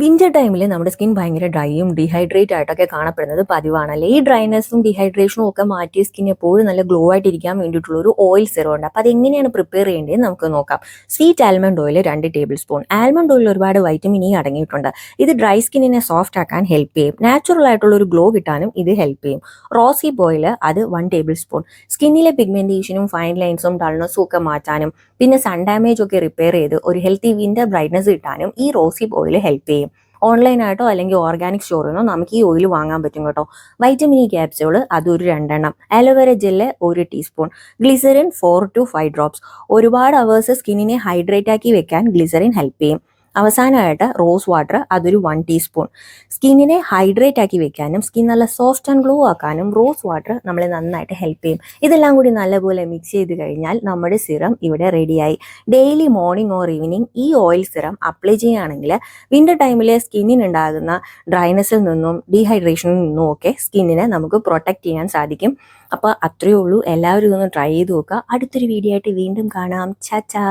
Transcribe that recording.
Winter ടൈമിൽ നമ്മുടെ skin ഭയങ്കര ഡ്രൈയും ഡീഹൈഡ്രേറ്റ് ആയിട്ടൊക്കെ കാണപ്പെടുന്നത് പതിവാണല്ലേ. ഈ ഡ്രൈനെസ്സും ഡീഹൈഡ്രേഷനും ഒക്കെ മാറ്റിയ സ്കിൻ എപ്പോഴും നല്ല ഗ്ലോ ആയിട്ടിരിക്കാൻ വേണ്ടിയിട്ടുള്ള ഒരു ഓയിൽ സിറം ഉണ്ട്. അപ്പോൾ അതെങ്ങനെയാണ് പ്രിപ്പയർ ചെയ്യേണ്ടത് നമുക്ക് നോക്കാം. Sweet almond oil 2 table spoon. Almond oil ഒരുപാട് വൈറ്റമിൻ ഇ അടങ്ങിയിട്ടുണ്ട്. ഇത് ഡ്രൈ സ്കിന്നിനെ സോഫ്റ്റ് ആക്കാൻ ഹെൽപ്പ് ചെയ്യും. നാച്ചുറൽ ആയിട്ടുള്ള ഒരു ഗ്ലോ കിട്ടാനും ഇത് ഹെൽപ്പ് ചെയ്യും. റോസീപ്പ് ഓയിൽ അത് 1 ടേബിൾ സ്പൂൺ. സ്കിന്നിലെ പിഗ്മെന്റേഷനും ഫൈൻ ലൈൻസും ഡൾനെസ്സും ഒക്കെ മാറ്റാനും പിന്നെ സൺ ഡാമേജ് ഒക്കെ റിപ്പയർ ചെയ്ത് ഒരു ഹെൽത്തി വിന്റർ ബ്രൈറ്റ്നസ് കിട്ടാനും ഈ റോസീപ്പ് ഓയിൽ ഹെൽപ്പ് ചെയ്യും. ഓൺലൈനായിട്ടോ അല്ലെങ്കിൽ ഓർഗാനിക് സ്റ്റോറിൽ നിന്നോ നമുക്ക് ഈ ഓയിൽ വാങ്ങാൻ പറ്റും കേട്ടോ. വൈറ്റമിൻ ഇ ക്യാപ്സ്യൂൾ അതൊരു 2 എണ്ണം. Aloe vera gel 1 teaspoon. Glycerin 4 to 5 drops. ഒരുപാട് അവേഴ്സ് സ്കിന്നിനെ ഹൈഡ്രേറ്റ് ആക്കി വെക്കാൻ ഗ്ലിസറിൻ ഹെൽപ്പ് ചെയ്യും. അവസാനമായിട്ട് റോസ് വാട്ടർ അതൊരു 1 ടീസ്പൂൺ. സ്കിന്നിനെ ഹൈഡ്രേറ്റ് ആക്കി വെക്കാനും സ്കിൻ നല്ല സോഫ്റ്റ് ആൻഡ് ഗ്ലോ ആക്കാനും റോസ് വാട്ടർ നമ്മളെ നന്നായിട്ട് ഹെൽപ്പ് ചെയ്യും. ഇതെല്ലാം കൂടി നല്ലപോലെ മിക്സ് ചെയ്ത് കഴിഞ്ഞാൽ നമ്മുടെ സിറം ഇവിടെ റെഡിയായി. ഡെയിലി മോർണിംഗ് ഓർ ഈവനിങ് ഈ ഓയിൽ സിറം അപ്ലൈ ചെയ്യുകയാണെങ്കിൽ വിന്റർ ടൈമിൽ സ്കിന്നിനുണ്ടാകുന്ന ഡ്രൈനെസ്സിൽ നിന്നും ഡീഹൈഡ്രേഷനിൽ നിന്നും ഒക്കെ സ്കിന്നിനെ നമുക്ക് പ്രൊട്ടക്റ്റ് ചെയ്യാൻ സാധിക്കും. അപ്പോൾ അത്രയേ ഉള്ളൂ. എല്ലാവരും ഇതൊന്ന് ട്രൈ ചെയ്ത് നോക്കുക. അടുത്തൊരു വീഡിയോ ആയിട്ട് വീണ്ടും കാണാം. ചാ